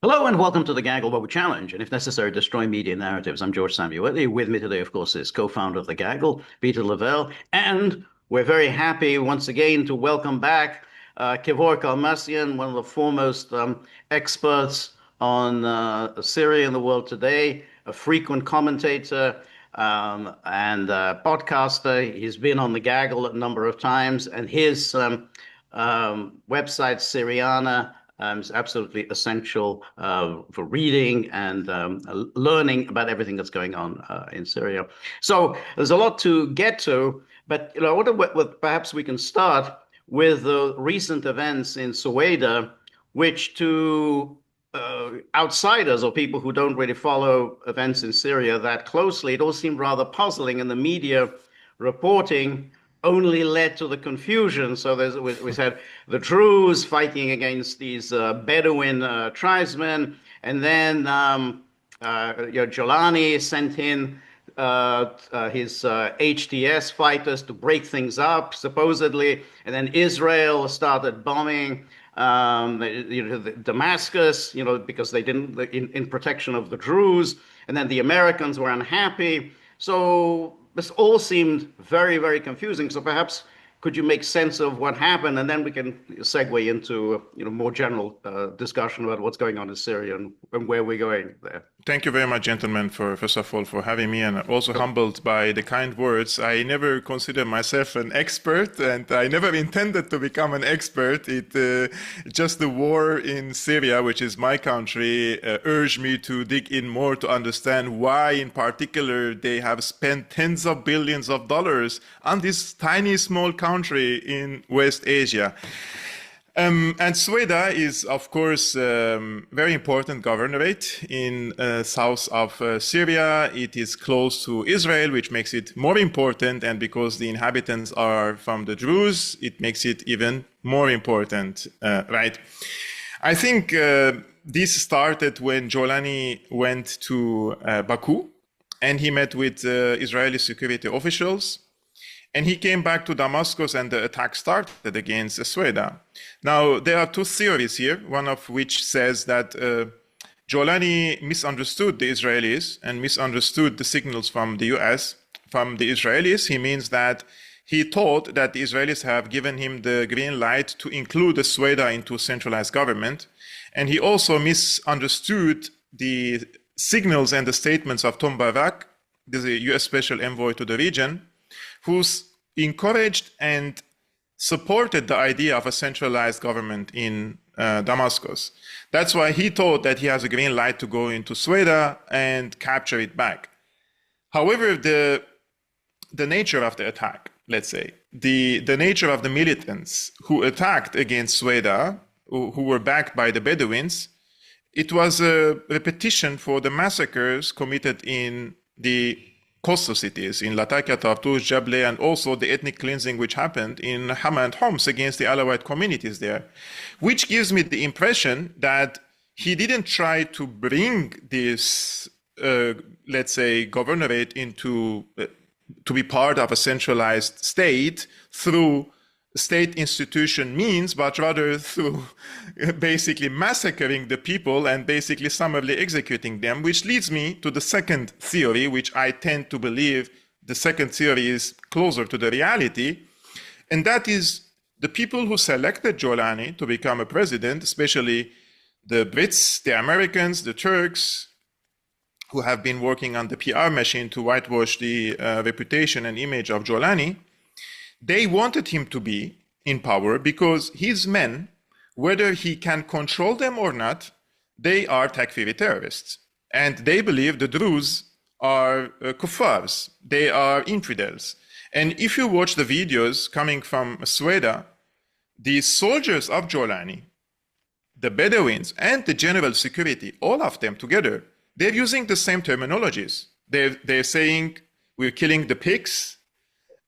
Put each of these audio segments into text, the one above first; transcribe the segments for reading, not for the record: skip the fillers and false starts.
Hello and welcome to the Gaggle Global Challenge, and if necessary, destroy media narratives. I'm George Szamuely. With me today, of course, is co-founder of the Gaggle, Peter Lavelle, and we're very happy once again to welcome back Kevork Almassian, one of the foremost experts on Syria in the world today, a frequent commentator and podcaster. He's been on the Gaggle a number of times, and his website, Syriana, is absolutely essential for reading and learning about everything that's going on in Syria. So there's a lot to get to, but I wonder perhaps we can start with the recent events in Suwayda, which to outsiders or people who don't really follow events in Syria that closely, it all seemed rather puzzling, and the media reporting only led to the confusion. So we said the Druze fighting against these Bedouin tribesmen, and then Jolani sent in his HTS fighters to break things up, supposedly, and then Israel started bombing Damascus, because they didn't in protection of the Druze, and then the Americans were unhappy. So this all seemed very, very confusing. So perhaps could you make sense of what happened, and then we can segue into more general discussion about what's going on in Syria and where we're going there. Thank you very much, gentlemen, first of all, for having me, and also humbled by the kind words. I never consider myself an expert, and I never intended to become an expert. Just the war in Syria, which is my country, urged me to dig in more to understand why, in particular, they have spent tens of billions of dollars on this tiny, small country in West Asia. And Suwayda is, of course, very important governorate in south of Syria. It is close to Israel, which makes it more important. And because the inhabitants are from the Druze, it makes it even more important, right? I think this started when Jolani went to Baku, and he met with Israeli security officials. And he came back to Damascus, and the attack started against As-Suwayda. Now, there are two theories here, one of which says that Jolani misunderstood the Israelis and misunderstood the signals from the US. From the Israelis, he means that he thought that the Israelis have given him the green light to include As-Suwayda into centralized government. And he also misunderstood the signals and the statements of Tom Barak, the US Special Envoy to the region, who's encouraged and supported the idea of a centralized government in Damascus. That's why he thought that he has a green light to go into Suwayda and capture it back. However, the nature of the attack, let's say, the nature of the militants who attacked against Suwayda, who were backed by the Bedouins, it was a repetition for the massacres committed in the coastal cities, in Latakia, Tartus, Jable, and also the ethnic cleansing which happened in Hama and Homs against the Alawite communities there, which gives me the impression that he didn't try to bring this, let's say, governorate into, to be part of a centralized state through state institution means, but rather through basically massacring the people and basically summarily executing them, which leads me to the second theory, which I tend to believe the second theory is closer to the reality, and that is the people who selected Jolani to become a president, especially the Brits, the Americans, the Turks, who have been working on the PR machine to whitewash the reputation and image of Jolani. They wanted him to be in power because his men, whether he can control them or not, they are Takfiri terrorists. And they believe the Druze are kuffars, they are infidels. And if you watch the videos coming from Suwayda, the soldiers of Jolani, the Bedouins, and the general security, all of them together, they're using the same terminologies. They're saying, we're killing the pigs,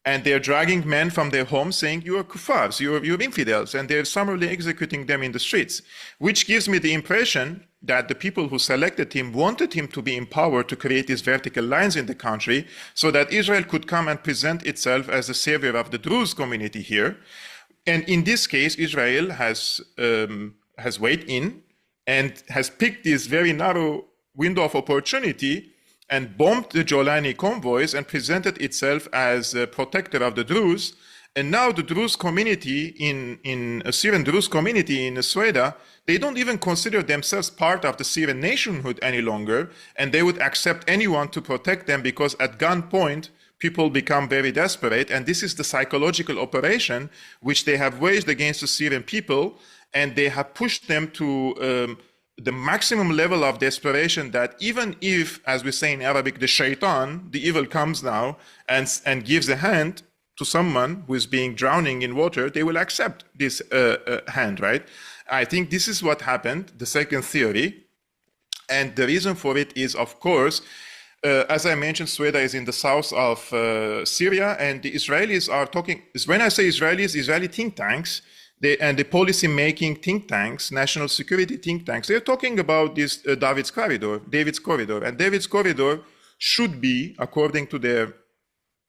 and they're dragging men from their homes saying, you are kuffars, you're infidels, and they're summarily executing them in the streets, which gives me the impression that the people who selected him wanted him to be in power to create these vertical lines in the country so that Israel could come and present itself as the savior of the Druze community here. And in this case, Israel has weighed in and has picked this very narrow window of opportunity and bombed the Jolani convoys and presented itself as a protector of the Druze. And now the Druze community in a Syrian Druze community in As-Suwayda, they don't even consider themselves part of the Syrian nationhood any longer, and they would accept anyone to protect them because at gunpoint, people become very desperate. And this is the psychological operation which they have waged against the Syrian people, and they have pushed them to the maximum level of desperation that even if, as we say in Arabic, the shaitan, the evil comes now and gives a hand to someone who is being drowning in water, they will accept this hand, right? I think this is what happened, the second theory. And the reason for it is, of course, as I mentioned, Suwayda is in the south of Syria, and the Israelis are talking, when I say Israelis, Israeli think tanks, and the policy-making think tanks, national security think tanks, they're talking about this David's corridor. And David's corridor should be, according to their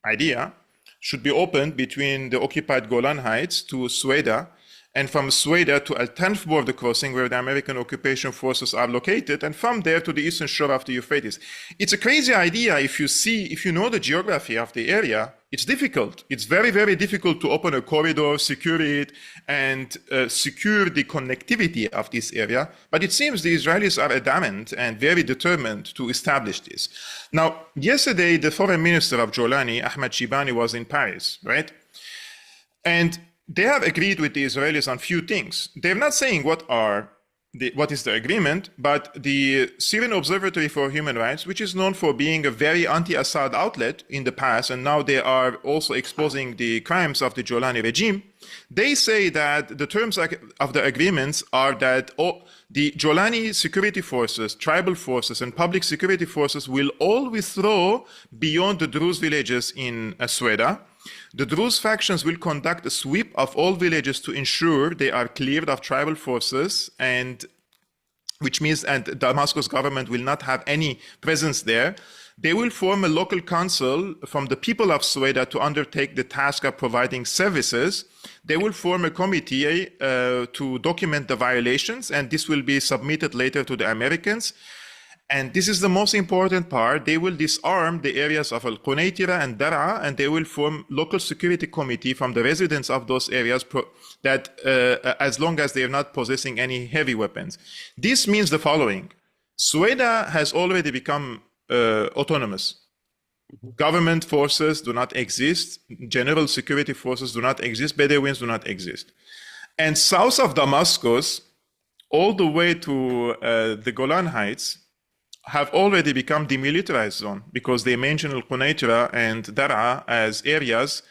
idea, should be opened between the occupied Golan Heights to Suwayda, and from Suwayda to Al-Tanf border crossing, where the American occupation forces are located, and from there to the eastern shore of the Euphrates. It's a crazy idea. If you know the geography of the area, it's difficult. It's very, very difficult to open a corridor, secure it, and secure the connectivity of this area. But it seems the Israelis are adamant and very determined to establish this. Now, yesterday, the foreign minister of Jolani, Ahmed Shibani, was in Paris, right? And they have agreed with the Israelis on few things. They're not saying what is the agreement, but the Syrian Observatory for Human Rights, which is known for being a very anti-Assad outlet in the past, and now they are also exposing the crimes of the Jolani regime, they say that the terms of the agreements are that the Jolani security forces, tribal forces, and public security forces will all withdraw beyond the Druze villages in As-Suwayda. The Druze factions will conduct a sweep of all villages to ensure they are cleared of tribal forces, and which means and Damascus government will not have any presence there. They will form a local council from the people of Suwayda to undertake the task of providing services. They will form a committee to document the violations, and this will be submitted later to the Americans. And this is the most important part. They will disarm the areas of Al-Qunaytira and Dar'a, and they will form local security committee from the residents of those areas that as long as they are not possessing any heavy weapons. This means the following. Suwayda has already become autonomous. Government forces do not exist. General security forces do not exist. Bedouins do not exist. And south of Damascus, all the way to the Golan Heights, have already become demilitarized zone because they mention Al-Qunaytira and Dar'a as areas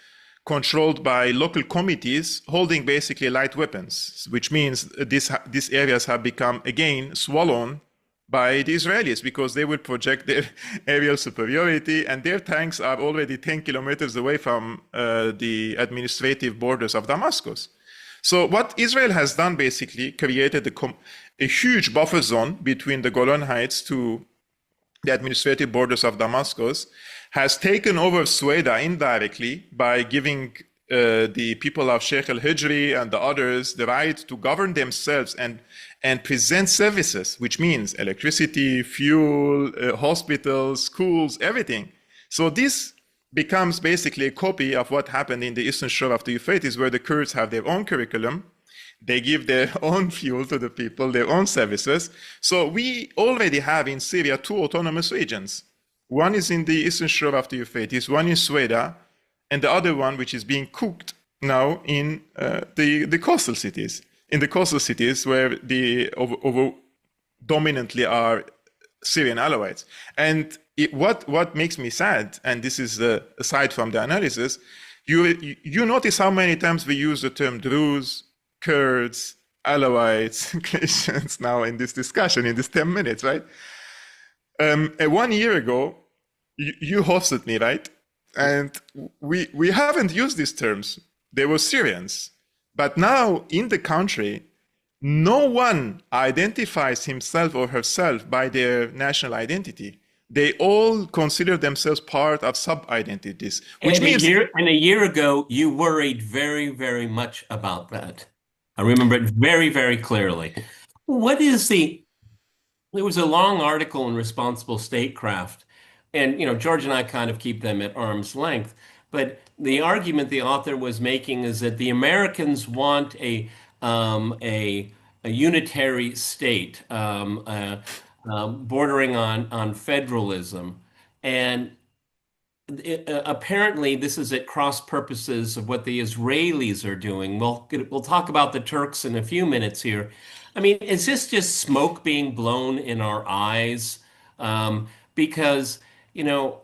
controlled by local committees holding basically light weapons, which means these areas have become again swallowed by the Israelis because they will project their aerial superiority, and their tanks are already 10 kilometers away from the administrative borders of Damascus. So what Israel has done basically created a huge buffer zone between the Golan Heights to the administrative borders of Damascus, has taken over Suwayda indirectly by giving the people of Sheikh al-Hijri and the others the right to govern themselves and present services, which means electricity, fuel, hospitals, schools, everything. So this becomes basically a copy of what happened in the eastern shore of the Euphrates, where the Kurds have their own curriculum. They give their own fuel to the people, their own services. So we already have in Syria 2 autonomous regions. One is in the eastern shore of the Euphrates, one in Suwayda, and the other one, which is being cooked now in the coastal cities. In the coastal cities where the dominantly are Syrian Alawites. And what makes me sad, and this is aside from the analysis, you notice how many times we use the term Druze, Kurds, Alawites, Christians now in this discussion, in this 10 minutes, right? 1 year ago, you hosted me, right? And we haven't used these terms. They were Syrians. But now in the country, no one identifies himself or herself by their national identity. They all consider themselves part of sub-identities, which means... And a year ago, you worried very, very much about that. I remember it very, very clearly. What is the There was a long article in Responsible Statecraft, and George and I kind of keep them at arm's length. But the argument the author was making is that the Americans want a unitary state, bordering on federalism, and apparently this is at cross purposes of what the Israelis are doing. We'll talk about the Turks in a few minutes here. I mean, is this just smoke being blown in our eyes? Because, you know,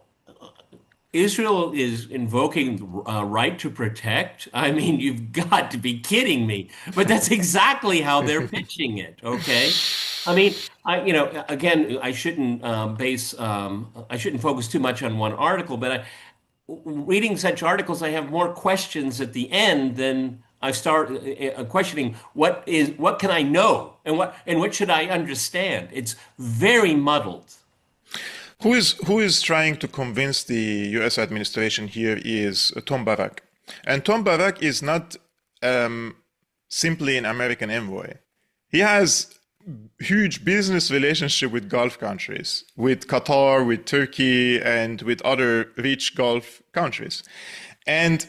Israel is invoking right to protect. I mean, you've got to be kidding me. But that's exactly how they're pitching it, okay? I mean, again, I shouldn't focus too much on one article, but reading such articles, I have more questions at the end than I start questioning what can I know and what should I understand? It's very muddled. Who is trying to convince the U.S. administration here is Tom Barak, and Tom Barak is not simply an American envoy. He has huge business relationship with Gulf countries, with Qatar, with Turkey, and with other rich Gulf countries. And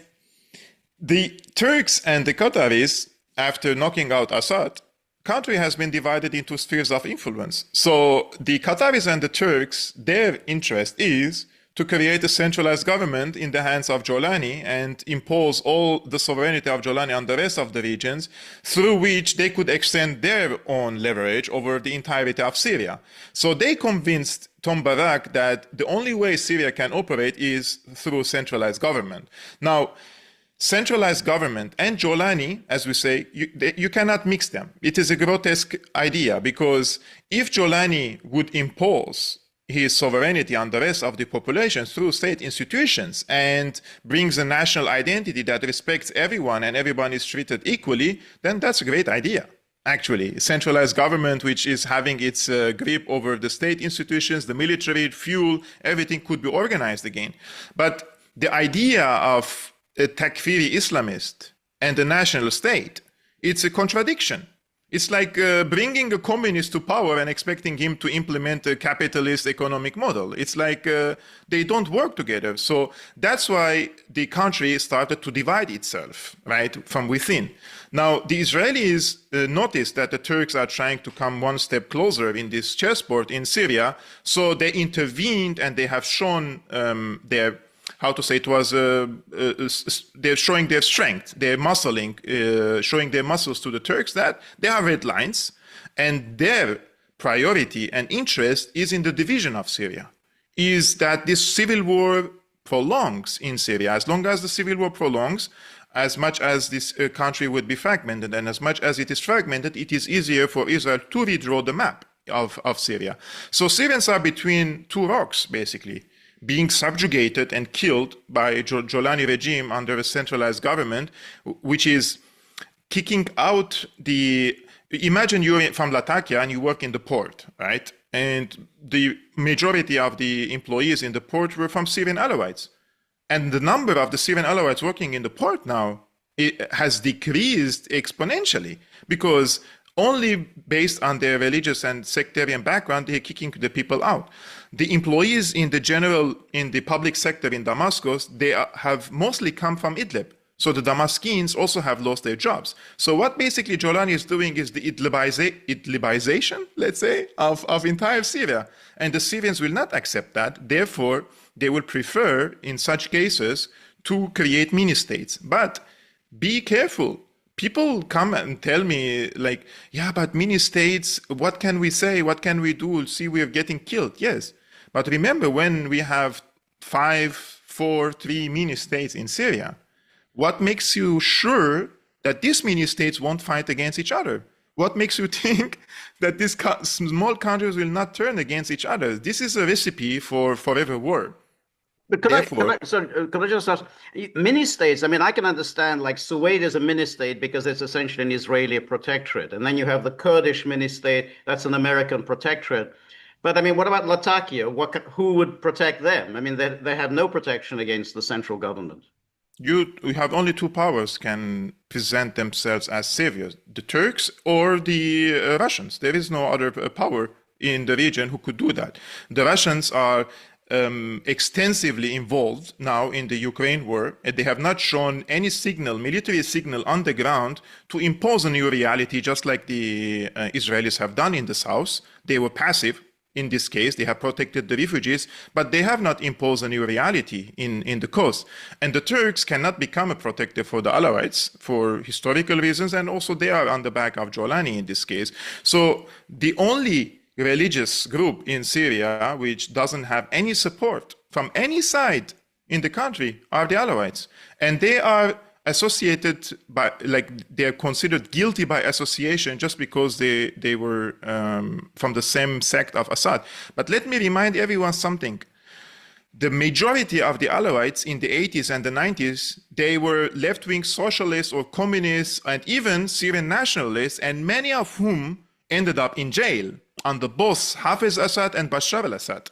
the Turks and the Qataris, after knocking out Assad, country has been divided into spheres of influence. So the Qataris and the Turks, their interest is to create a centralized government in the hands of Jolani and impose all the sovereignty of Jolani on the rest of the regions, through which they could extend their own leverage over the entirety of Syria. So they convinced Tom Barak that the only way Syria can operate is through centralized government. Now, centralized government and Jolani, as we say, you cannot mix them. It is a grotesque idea, because if Jolani would impose his sovereignty on the rest of the population through state institutions and brings a national identity that respects everyone and everyone is treated equally, then that's a great idea. Actually, centralized government, which is having its grip over the state institutions, the military, fuel, everything could be organized again. But the idea of a Takfiri Islamist and a national state, it's a contradiction. It's like bringing a communist to power and expecting him to implement a capitalist economic model. It's like they don't work together. So that's why the country started to divide itself, right, from within. Now, the Israelis noticed that the Turks are trying to come one step closer in this chessboard in Syria. So they intervened and they have shown their they're showing their strength, their muscling, showing their muscles to the Turks that they are red lines, and their priority and interest is in the division of Syria, is that this civil war prolongs in Syria. As long as the civil war prolongs, as much as this country would be fragmented, and as much as it is fragmented, it is easier for Israel to redraw the map of Syria. So Syrians are between two rocks, basically, being subjugated and killed by Jolani regime under a centralized government, which is kicking out imagine you're from Latakia and you work in the port, right? And the majority of the employees in the port were from Syrian Alawites. And the number of the Syrian Alawites working in the port now, it has decreased exponentially, because only based on their religious and sectarian background, they're kicking the people out. The employees in the public sector in Damascus, they have mostly come from Idlib. So the Damascenes also have lost their jobs. So what basically Jolani is doing is the Idlibization, let's say, of entire Syria. And the Syrians will not accept that. Therefore, they will prefer, in such cases, to create mini-states. But be careful. People come and tell me, like, yeah, but mini-states, what can we say? What can we do? See, we are getting killed. Yes. But remember, when we have 5, 4, 3 mini-states in Syria, what makes you sure that these mini-states won't fight against each other? What makes you think that these small countries will not turn against each other? This is a recipe for forever war. But could I just ask, mini-states, I mean, I can understand, like, Suwayda is a mini-state because it's essentially an Israeli protectorate. And then you have the Kurdish mini-state, that's an American protectorate. But I mean, what about Latakia? Who would protect them? I mean, they have no protection against the central government. You have only two powers can present themselves as saviors: the Turks or the Russians. There is no other power in the region who could do that. The Russians are extensively involved now in the Ukraine war, and they have not shown any signal, military signal on the ground to impose a new reality, just like the Israelis have done in the south. They were passive. In this case, they have protected the refugees, but they have not imposed a new reality in the coast. And the Turks cannot become a protector for the Alawites for historical reasons, and also they are on the back of Jolani in this case. So the only religious group in Syria which doesn't have any support from any side in the country are the Alawites. And they are associated by, like, they're considered guilty by association just because they were from the same sect of Assad. But let me remind everyone something. The majority of the Alawites in the 80s and the 90s, they were left-wing socialists or communists and even Syrian nationalists, and many of whom ended up in jail under both Hafiz Assad and Bashar al-Assad.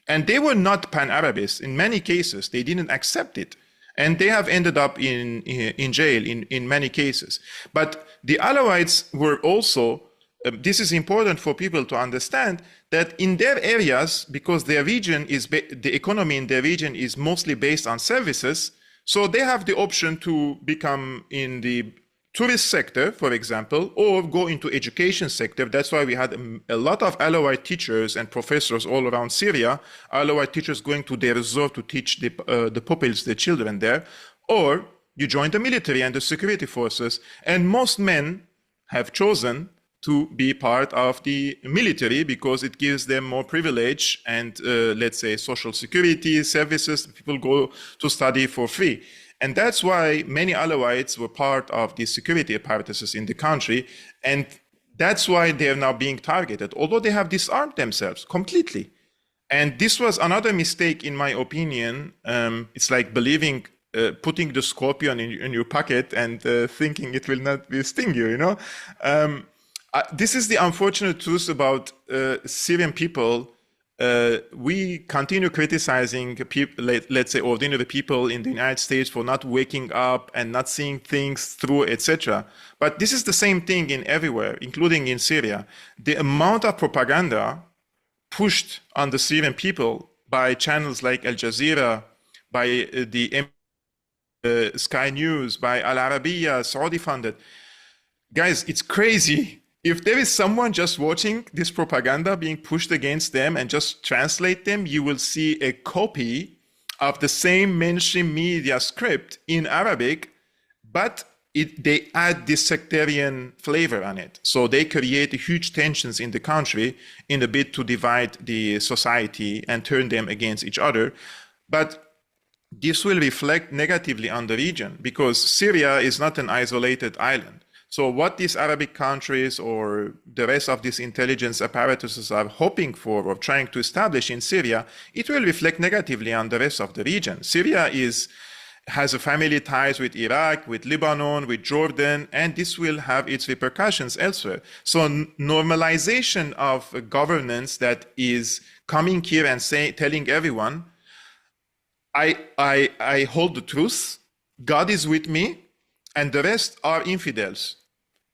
And they were not pan-Arabists. In many cases, they didn't accept it. And they have ended up in jail in many cases. But the Alawites were also, this is important for people to understand, that in their areas, because their region is, the economy in their region is mostly based on services, so they have the option to become in the tourist sector, for example, or go into education sector. That's why we had a lot of Alawite teachers and professors all around Syria, Alawite teachers going to their resort to teach the pupils, the children there, or you join the military and the security forces. And most men have chosen to be part of the military because it gives them more privilege and, let's say, social security services. People go to study for free. And that's why many Alawites were part of the security apparatuses in the country. And that's why they're now being targeted, although they have disarmed themselves completely. And this was another mistake, in my opinion. It's like believing, putting the scorpion in your pocket and thinking it will not sting you, you know? This is the unfortunate truth about Syrian people. We continue criticizing people, let's say ordinary people in the United States, for not waking up and not seeing things through, etc. But this is the same thing in everywhere, including in Syria. The amount of propaganda pushed on the Syrian people by channels like Al Jazeera, by the Sky News, by Al Arabiya, Saudi funded. Guys, it's crazy. If there is someone just watching this propaganda being pushed against them and just translate them, you will see a copy of the same mainstream media script in Arabic, but they add this sectarian flavor on it. So they create huge tensions in the country in a bid to divide the society and turn them against each other. But this will reflect negatively on the region because Syria is not an isolated island. So what these Arabic countries or the rest of these intelligence apparatuses are hoping for or trying to establish in Syria, it will reflect negatively on the rest of the region. Syria has a family ties with Iraq, with Lebanon, with Jordan, and this will have its repercussions elsewhere. So normalization of governance that is coming here and telling everyone, I hold the truth, God is with me, and the rest are infidels.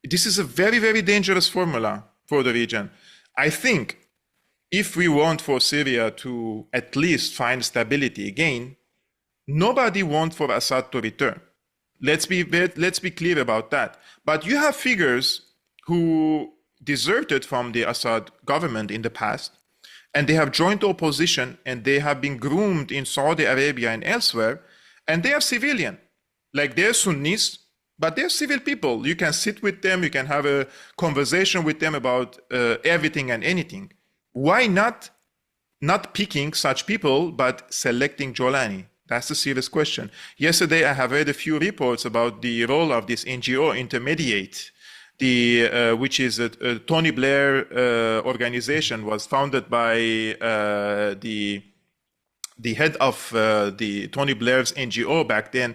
This is a very, very dangerous formula for the region. I think if we want for Syria to at least find stability again, nobody wants for Assad to return. Let's be clear about that. But you have figures who deserted from the Assad government in the past, and they have joined the opposition, and they have been groomed in Saudi Arabia and elsewhere, and they are civilian. Like, they're Sunnis, but they're civil people. You can sit with them, you can have a conversation with them about everything and anything. Why not picking such people, but selecting Jolani? That's a serious question. Yesterday, I have read a few reports about the role of this NGO, Intermediate, which is a Tony Blair organization, was founded by the head of the Tony Blair's NGO back then,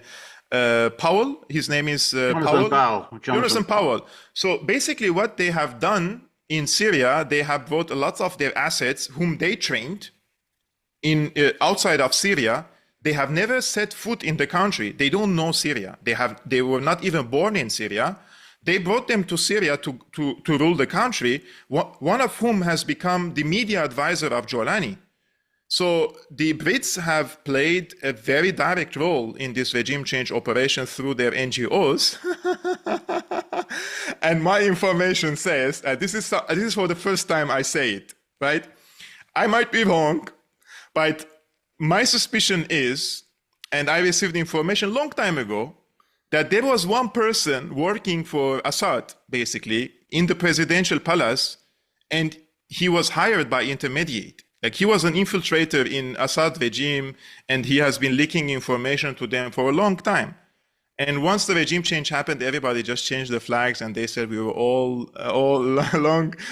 Powell. His name is Jonathan Powell. So basically what they have done in Syria, they have brought lots of their assets, whom they trained in outside of Syria. They have never set foot in the country. They don't know Syria. They were not even born in Syria. They brought them to Syria to rule the country, one of whom has become the media advisor of Jolani. So the Brits have played a very direct role in this regime change operation through their NGOs. And my information says, this is for the first time I say it, right? I might be wrong, but my suspicion is, and I received information a long time ago, that there was one person working for Assad, basically, in the presidential palace, and he was hired by intermediate. Like, he was an infiltrator in Assad regime, and he has been leaking information to them for a long time. And once the regime change happened, everybody just changed the flags, and they said we were all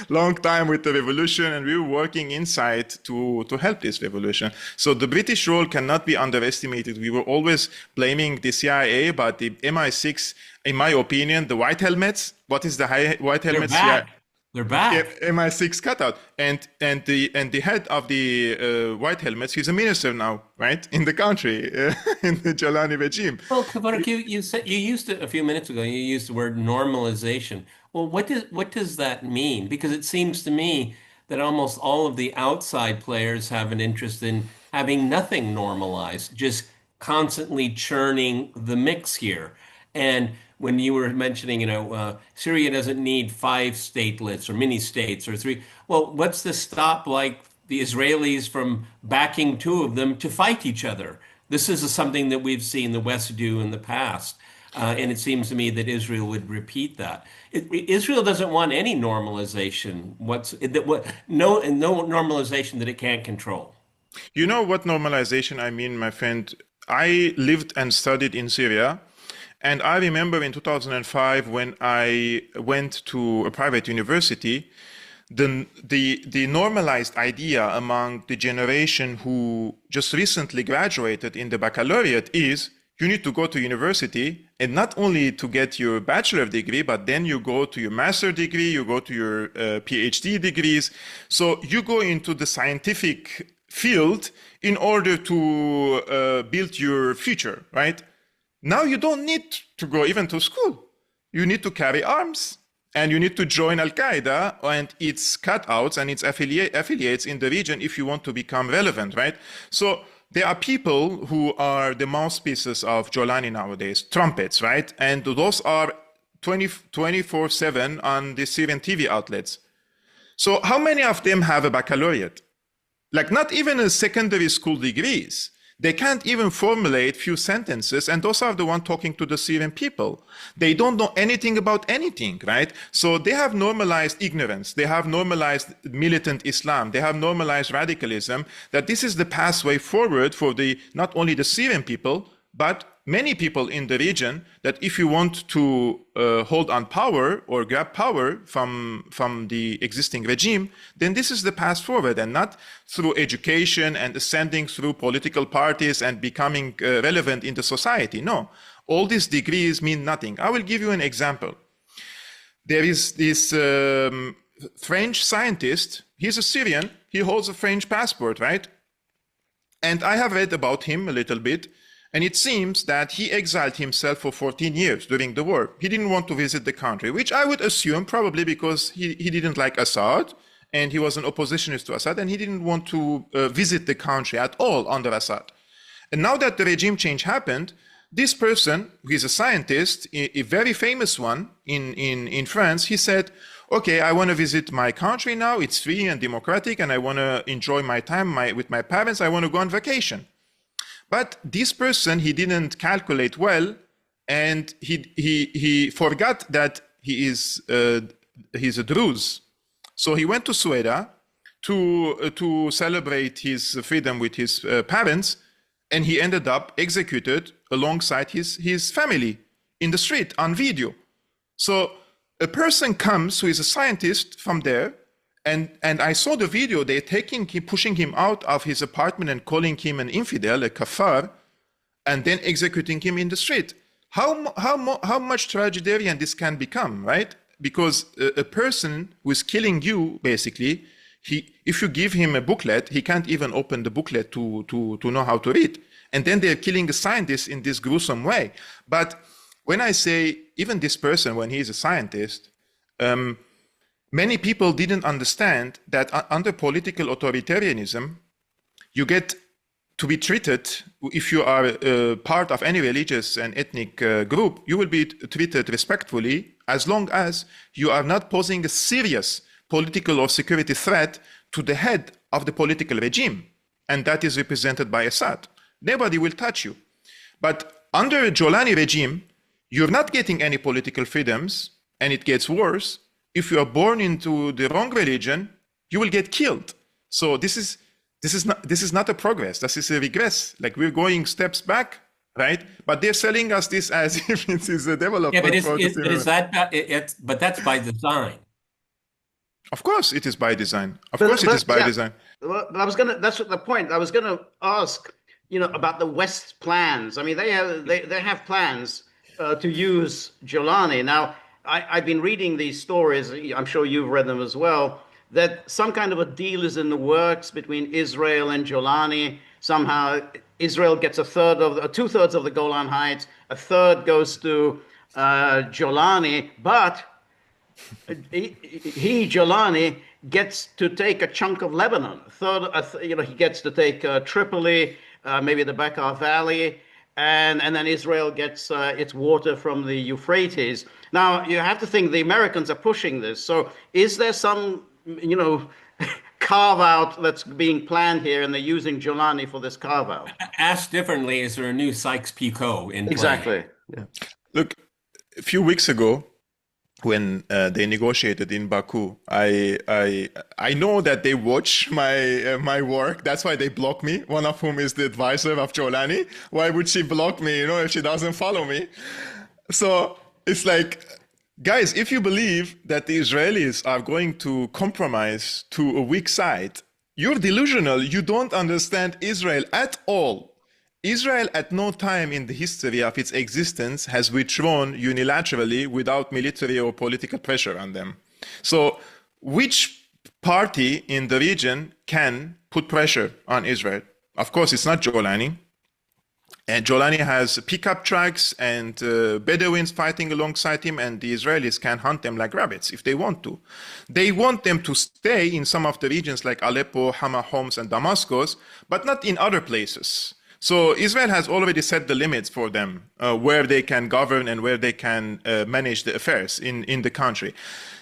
long time with the revolution, and we were working inside to help this revolution. So the British role cannot be underestimated. We were always blaming the CIA, but the MI6, in my opinion, the white helmets. What is the white helmets? They're back. MI6 cutout, and the head of the white helmets, he's a minister now, right, in the country, in the Jolani regime. Well, Kevork, you used it a few minutes ago. You used the word normalization. Well, what does that mean? Because it seems to me that almost all of the outside players have an interest in having nothing normalized, just constantly churning the mix here. And when you were mentioning, Syria doesn't need 5 statelets or mini states or 3. Well, what's to stop like the Israelis from backing 2 of them to fight each other? This is something that we've seen the West do in the past. And it seems to me that Israel would repeat that. Israel doesn't want any normalization. No normalization that it can't control. You know what normalization I mean, my friend? I lived and studied in Syria. And I remember in 2005, when I went to a private university, the normalized idea among the generation who just recently graduated in the baccalaureate is you need to go to university, and not only to get your bachelor degree, but then you go to your master degree, you go to your PhD degrees. So you go into the scientific field in order to build your future, right? Now you don't need to go even to school. You need to carry arms, and you need to join Al-Qaeda and its cutouts and its affiliates in the region if you want to become relevant, right? So there are people who are the mouthpieces of Jolani nowadays, trumpets, right? And those are 24/7 on the Syrian TV outlets. So how many of them have a baccalaureate? Like, not even a secondary school degrees. They can't even formulate few sentences, and those are the ones talking to the Syrian people. They don't know anything about anything, right? So they have normalized ignorance. They have normalized militant Islam. They have normalized radicalism, that this is the pathway forward for not only the Syrian people, but many people in the region, that if you want to hold on power or grab power from the existing regime, then this is the path forward, and not through education and ascending through political parties and becoming relevant in the society. No, all these degrees mean nothing. I will give you an example. There is this French scientist. He's a Syrian. He holds a French passport, right? And I have read about him a little bit. And it seems that he exiled himself for 14 years during the war. He didn't want to visit the country, which I would assume probably because he didn't like Assad, and he was an oppositionist to Assad, and he didn't want to visit the country at all under Assad. And now that the regime change happened, this person, who is a scientist, a very famous one in France, he said, okay, I want to visit my country now. It's free and democratic, and I want to enjoy my time with my parents. I want to go on vacation. But this person, he didn't calculate well, and he forgot that he's a Druze. So he went to Suwayda to celebrate his freedom with his parents, and he ended up executed alongside his family in the street on video. So a person comes who is a scientist from there, and I saw the video. They're pushing him out of his apartment and calling him an infidel, a kafar, and then executing him in the street. How much tragedian this can become, right? Because a person who is killing you, basically, if you give him a booklet, he can't even open the booklet to know how to read. And then they're killing a scientist in this gruesome way. But when I say, even this person, when he's a scientist, many people didn't understand that under political authoritarianism, you get to be treated, if you are part of any religious and ethnic group, you will be treated respectfully as long as you are not posing a serious political or security threat to the head of the political regime. And that is represented by Assad. Nobody will touch you. But under a Jolani regime, you're not getting any political freedoms, and it gets worse. If you are born into the wrong religion, you will get killed. So this is not a progress. This is a regress. Like, we're going steps back, right? But they're selling us this as if it is a development. Yeah, but that's by design. Of course, it is by design. Of course, it is by design. Well, that's the point. I was gonna ask, about the West's plans. I mean, they have plans to use Jolani. Now, I've been reading these stories. I'm sure you've read them as well. That some kind of a deal is in the works between Israel and Jolani. Somehow, Israel gets two-thirds of the Golan Heights. A third goes to Jolani, but Jolani gets to take a chunk of Lebanon. He gets to take Tripoli, maybe the Bekaa Valley, and then Israel gets its water from the Euphrates. Now, you have to think the Americans are pushing this. So is there some, carve-out that's being planned here, and they're using Jolani for this carve-out? Asked differently, is there a new Sykes-Picot in play? Exactly. Yeah. Look, a few weeks ago, when they negotiated in Baku, I know that they watch my work. That's why they block me. One of whom is the advisor of Jolani. Why would she block me, if she doesn't follow me? So it's like, guys, if you believe that the Israelis are going to compromise to a weak side, you're delusional. You don't understand Israel at all. Israel at no time in the history of its existence has withdrawn unilaterally without military or political pressure on them. So which party in the region can put pressure on Israel? Of course, it's not Jolani. And Jolani has pickup trucks and Bedouins fighting alongside him, and the Israelis can hunt them like rabbits if they want to. They want them to stay in some of the regions like Aleppo, Hama, Homs, and Damascus, but not in other places. So Israel has already set the limits for them, where they can govern and where they can manage the affairs in the country.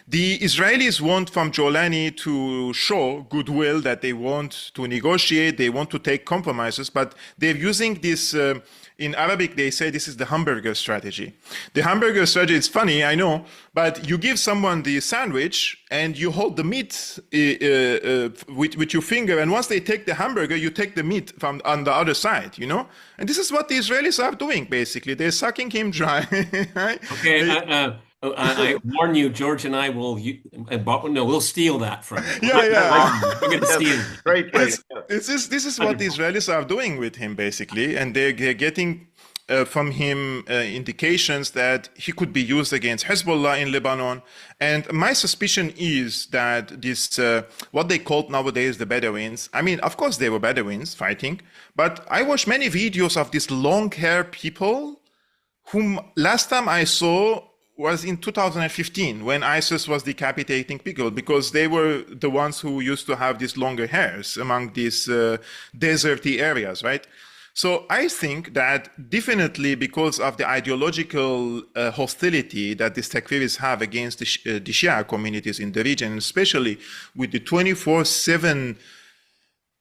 The Israelis want from Jolani to show goodwill, that they want to negotiate, they want to take compromises, but they're using this, in Arabic they say this is the hamburger strategy. The hamburger strategy is funny, I know, but you give someone the sandwich and you hold the meat with your finger, and once they take the hamburger, you take the meat from on the other side, And this is what the Israelis are doing, basically. They're sucking him dry. Right? Okay, I warn you, George and I we'll steal that from you. Yeah. We're going to steal it. Great. This is what the Israelis are doing with him, basically, and they're getting from him indications that he could be used against Hezbollah in Lebanon. And my suspicion is that this, what they called nowadays the Bedouins, I mean, of course they were Bedouins fighting, but I watched many videos of these long-haired people whom last time I saw was in 2015, when ISIS was decapitating people, because they were the ones who used to have these longer hairs among these deserty areas, right? So I think that definitely because of the ideological hostility that the Takfiris have against the Shia communities in the region, especially with the 24/7,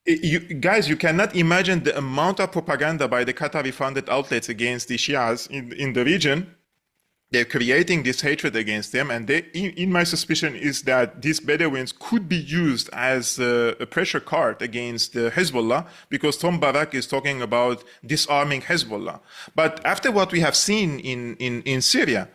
you cannot imagine the amount of propaganda by the Qatari-funded outlets against the Shias in the region. They're creating this hatred against them, and in my suspicion is that these Bedouins could be used as a pressure card against Hezbollah, because Tom Barak is talking about disarming Hezbollah. But after what we have seen in Syria,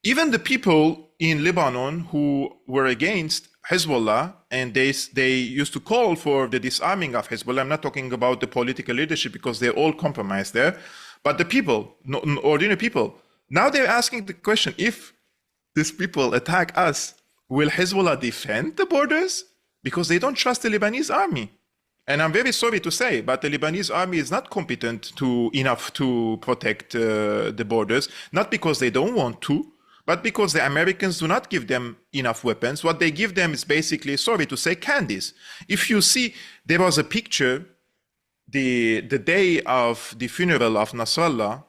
even the people in Lebanon who were against Hezbollah, and they used to call for the disarming of Hezbollah. I'm not talking about the political leadership, because they're all compromised there, but the people, ordinary people. Now they're asking the question, if these people attack us, will Hezbollah defend the borders? Because they don't trust the Lebanese army. And I'm very sorry to say, but the Lebanese army is not competent enough to protect the borders, not because they don't want to, but because the Americans do not give them enough weapons. What they give them is basically, sorry to say, candies. If you see, there was a picture the day of the funeral of Nasrallah,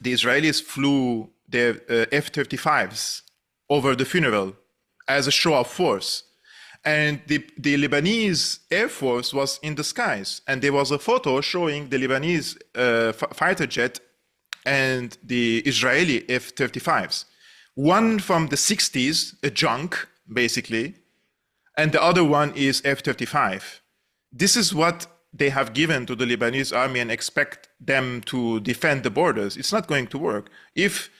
the Israelis flew their F-35s over the funeral as a show of force. And the Lebanese Air Force was in the skies. And there was a photo showing the Lebanese fighter jet and the Israeli F-35s. One from the 60s, a junk, basically, and the other one is F-35. This is what they have given to the Lebanese army and expect them to defend the borders. It's not going to work. If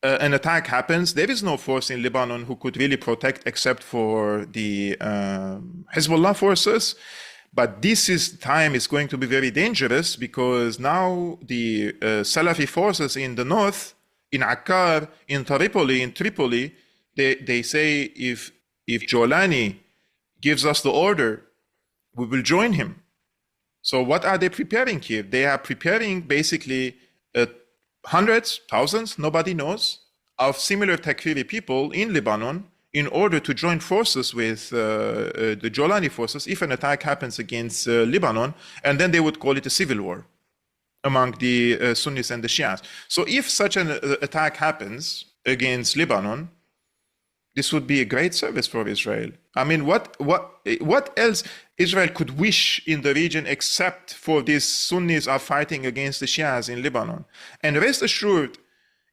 an attack happens, there is no force in Lebanon who could really protect except for the Hezbollah forces. But time is going to be very dangerous because now the Salafi forces in the north, in Akkar, in Tripoli, they say if Jolani gives us the order, we will join him. So what are they preparing here? They are preparing basically hundreds, thousands, nobody knows, of similar Takfiri people in Lebanon in order to join forces with the Jolani forces if an attack happens against Lebanon, and then they would call it a civil war among the Sunnis and the Shias. So if such an attack happens against Lebanon, this would be a great service for Israel. I mean, what else Israel could wish in the region except for these Sunnis are fighting against the Shias in Lebanon? And rest assured,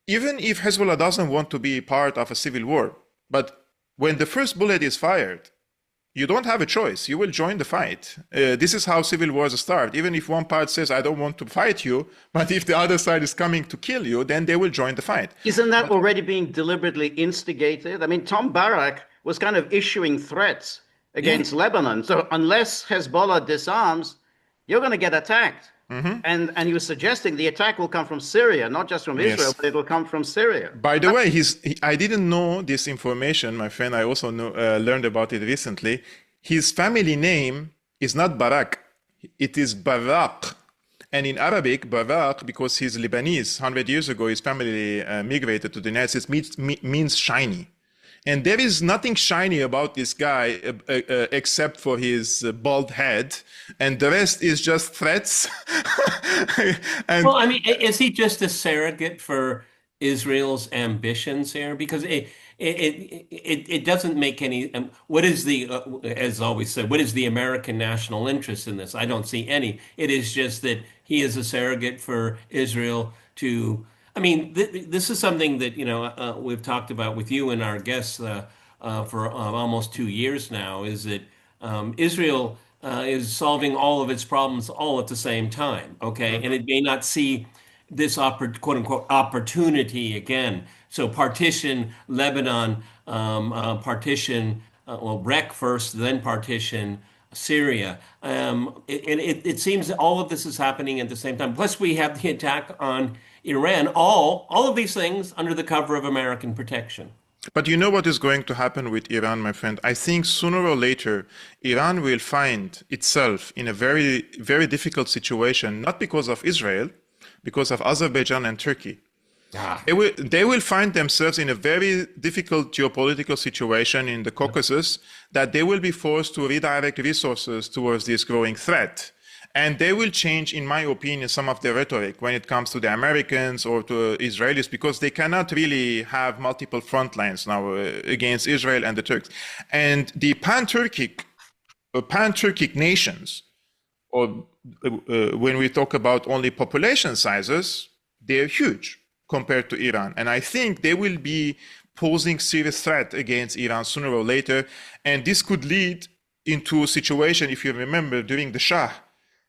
even if Hezbollah doesn't want to be part of a civil war, but when the first bullet is fired, you don't have a choice. You will join the fight. This is how civil wars start. Even if one part says, I don't want to fight you, but if the other side is coming to kill you, then they will join the fight. Isn't that already being deliberately instigated? I mean, Tom Barak was kind of issuing threats against Lebanon. So unless Hezbollah disarms, you're going to get attacked. Mm-hmm. And he was suggesting the attack will come from Syria, not just from Israel, but it will come from Syria. By the way, I didn't know this information, my friend. I also learned about it recently. His family name is not Barak. It is Barak. And in Arabic, Barak, because he's Lebanese, 100 years ago, his family migrated to the United States, means shiny. And there is nothing shiny about this guy except for his bald head, and the rest is just threats. Well, I mean, is he just a surrogate for Israel's ambitions here? Because it doesn't make any. What is the, as always said, what is the American national interest in this? I don't see any. It is just that he is a surrogate for Israel to. I mean, this is something that, we've talked about with you and our guests for almost 2 years now, is that Israel is solving all of its problems all at the same time, okay? Mm-hmm. And it may not see this quote-unquote opportunity again. So partition Lebanon, wreck first, then partition Syria. It seems that all of this is happening at the same time. Plus, we have the attack on Iran, all of these things under the cover of American protection. But you know what is going to happen with Iran, my friend? I think sooner or later, Iran will find itself in a very, very difficult situation, not because of Israel, because of Azerbaijan and Turkey. They will find themselves in a very difficult geopolitical situation in the Caucasus, that they will be forced to redirect resources towards this growing threat. And they will change, in my opinion, some of their rhetoric when it comes to the Americans or to Israelis, because they cannot really have multiple front lines now against Israel and the Turks. And the pan-Turkic nations, or when we talk about only population sizes, they're huge compared to Iran. And I think they will be posing serious threat against Iran sooner or later. And this could lead into a situation, if you remember, during the Shah,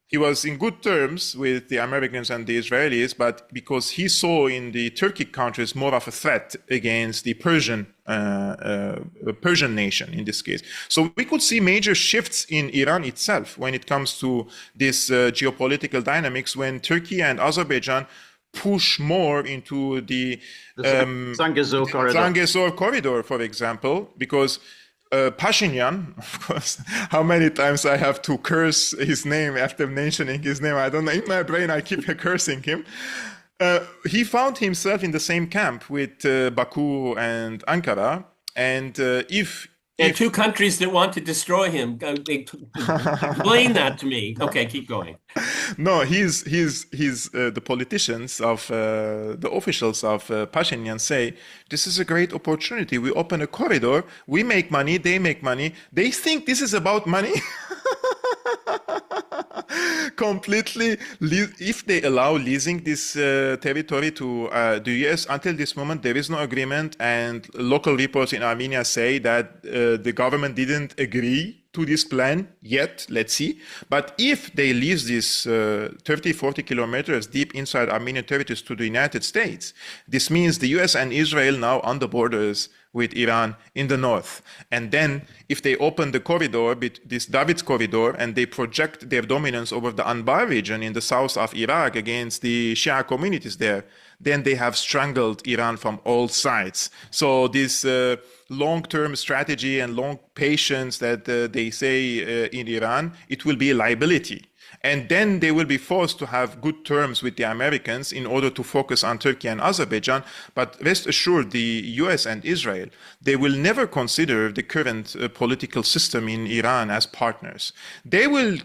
he was in good terms with the Americans and the Israelis, but because he saw in the Turkic countries more of a threat against the Persian nation in this case. So we could see major shifts in Iran itself when it comes to this geopolitical dynamics, when Turkey and Azerbaijan push more into the Zangezur corridor. Zangezur corridor, for example, because Pashinyan, of course. How many times I have to curse his name after mentioning his name? I don't know. In my brain, I keep cursing him. He found himself in the same camp with Baku and Ankara. And And two countries that want to destroy him. Explain that to me. Okay, keep going. No, he's the politicians of the officials of Pashinyan say this is a great opportunity. We open a corridor, we make money, they make money. They think this is about money. Completely, if they allow leasing this territory to the US, until this moment there is no agreement, and local reports in Armenia say that the government didn't agree to this plan yet. Let's see. But if they lease this 30-40 kilometers deep inside Armenian territories to the United States, this means the US and Israel now on the borders with Iran in the north. And then if they open the corridor, this David's corridor, and they project their dominance over the Anbar region in the south of Iraq against the Shia communities there, then they have strangled Iran from all sides. So this long-term strategy and long patience that they say in Iran, it will be a liability. And then they will be forced to have good terms with the Americans in order to focus on Turkey and Azerbaijan. But rest assured, the US and Israel, they will never consider the current political system in Iran as partners. The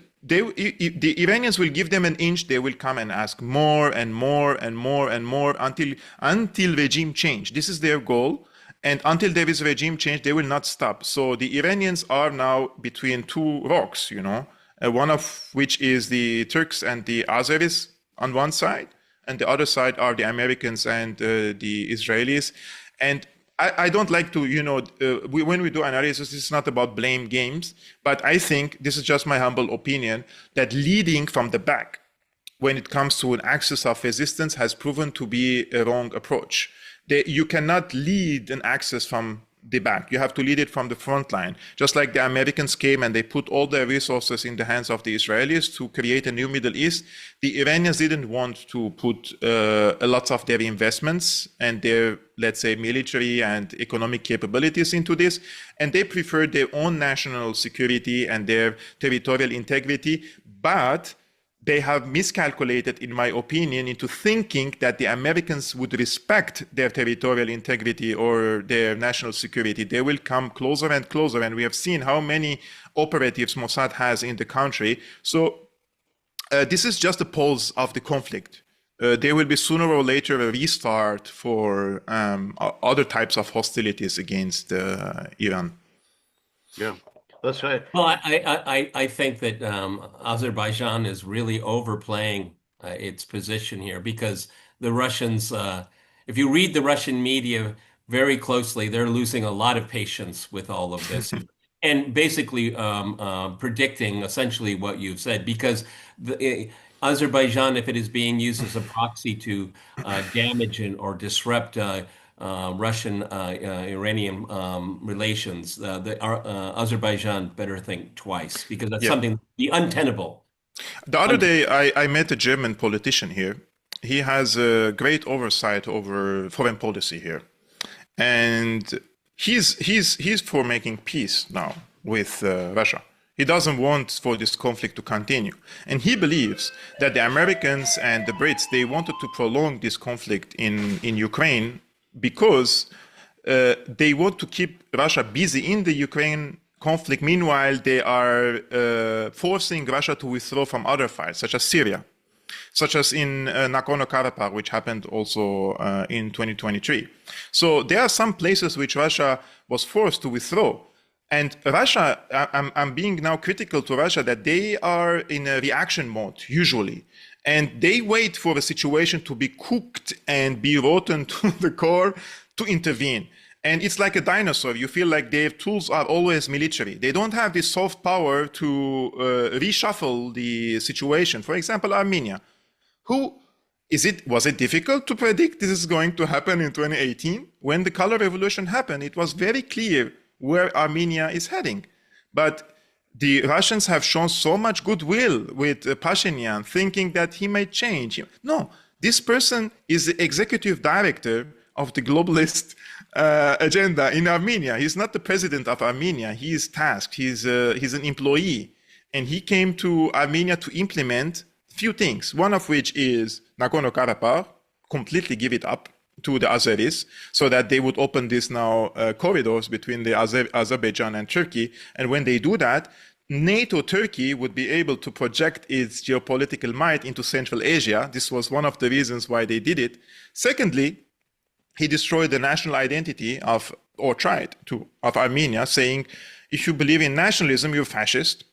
Iranians will give them an inch, they will come and ask more and more and more and more until regime change. This is their goal. And until there is regime change, they will not stop. So the Iranians are now between two rocks, one of which is the Turks and the Azeris on one side, and the other side are the Americans and the Israelis. And I don't like to, when we do analysis, it's not about blame games, but I think, this is just my humble opinion, that leading from the back when it comes to an axis of resistance has proven to be a wrong approach. You cannot lead an axis from the back. You have to lead it from the front line. Just like the Americans came and they put all their resources in the hands of the Israelis to create a new Middle East, the Iranians didn't want to put a lot of their investments and their, let's say, military and economic capabilities into this. And they preferred their own national security and their territorial integrity. But they have miscalculated, in my opinion, into thinking that the Americans would respect their territorial integrity or their national security. They will come closer and closer, and we have seen how many operatives Mossad has in the country. So this is just a pause of the conflict. There will be sooner or later a restart for other types of hostilities against Iran. Yeah. That's right. Well, I think that Azerbaijan is really overplaying its position here because the Russians, if you read the Russian media very closely, they're losing a lot of patience with all of this and basically predicting essentially what you've said because Azerbaijan, if it is being used as a proxy to damage or disrupt Russian-Iranian relations, Azerbaijan better think twice because that's something the untenable. The other day, I met a German politician here. He has a great oversight over foreign policy here, and he's for making peace now with Russia. He doesn't want for this conflict to continue. And he believes that the Americans and the Brits, they wanted to prolong this conflict in Ukraine because they want to keep Russia busy in the Ukraine conflict. Meanwhile, they are forcing Russia to withdraw from other fights, such as Syria, such as in Nagorno-Karabakh, which happened also in 2023. So there are some places which Russia was forced to withdraw. And Russia, I'm being now critical to Russia that they are in a reaction mode, usually. And they wait for the situation to be cooked and be rotten to the core to intervene. And it's like a dinosaur. You feel like their tools are always military. They don't have this soft power to reshuffle the situation. For example, Armenia. Was it difficult to predict this is going to happen in 2018? When the color revolution happened, it was very clear where Armenia is heading. But the Russians have shown so much goodwill with Pashinyan, thinking that he may change. No, this person is the executive director of the globalist agenda in Armenia. He's not the president of Armenia. He is tasked. He's an employee, and he came to Armenia to implement few things. One of which is Nagorno-Karabakh, completely give it up to the Azeris, so that they would open these now corridors between the Azerbaijan and Turkey. And when they do that, NATO Turkey would be able to project its geopolitical might into Central Asia. This was one of the reasons why they did it. Secondly, he destroyed the national identity of Armenia, saying, if you believe in nationalism, you're fascist.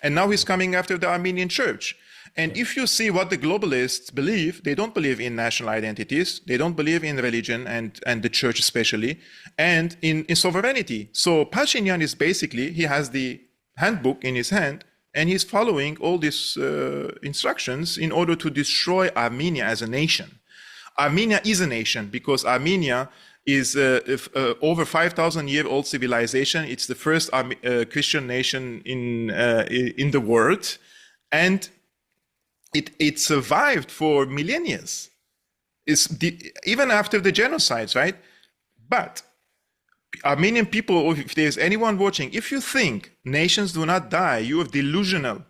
And now he's coming after the Armenian church. And if you see what the globalists believe, they don't believe in national identities. They don't believe in religion and the church especially, and in sovereignty. So Pashinyan is basically, he has the handbook in his hand, and he's following all these instructions in order to destroy Armenia as a nation. Armenia is a nation because Armenia is over 5,000-year-old civilization. It's the first Christian nation in the world, and it survived for millennia. Even after the genocides, right? But Armenian people, if there's anyone watching, if you think nations do not die, you are delusional.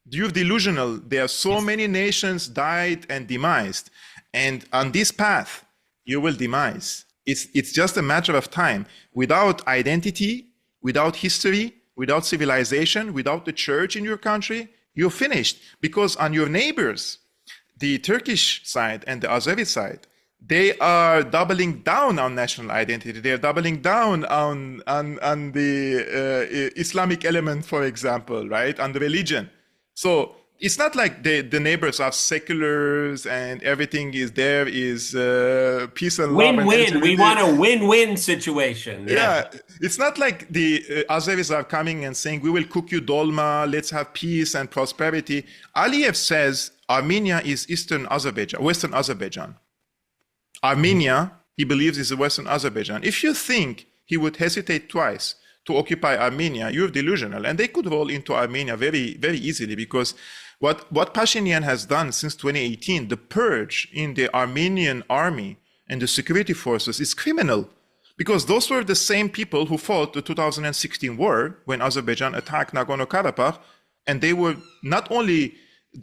You're delusional. There are so many nations died and demised. And on this path, you will demise. It's just a matter of time. Without identity, without history, without civilization, without the church in your country, you're finished. Because on your neighbors, the Turkish side and the Azeri side, they are doubling down on national identity. They are doubling down on the Islamic element, for example, right? On the religion. So it's not like the neighbors are seculars and everything is peace and love. Win-win. We want a win-win situation. Yeah. It's not like the Azeris are coming and saying, we will cook you dolma, let's have peace and prosperity. Aliyev says Armenia is Western Azerbaijan. Armenia, he believes, is the Western Azerbaijan. If you think he would hesitate twice to occupy Armenia, you're delusional. And they could roll into Armenia very, very easily, because what Pashinyan has done since 2018, the purge in the Armenian army and the security forces, is criminal. Because those were the same people who fought the 2016 war when Azerbaijan attacked Nagorno-Karabakh, and they were the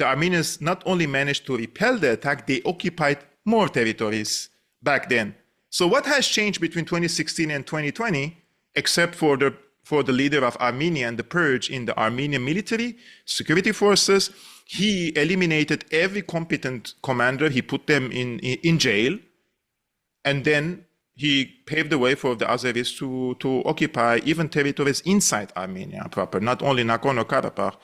Armenians not only managed to repel the attack, they occupied more territories back then. So what has changed between 2016 and 2020, except for the leader of Armenia and the purge in the Armenian military, security forces? He eliminated every competent commander. He put them in jail. And then he paved the way for the Azeris to occupy even territories inside Armenia proper, not only Nagorno-Karabakh.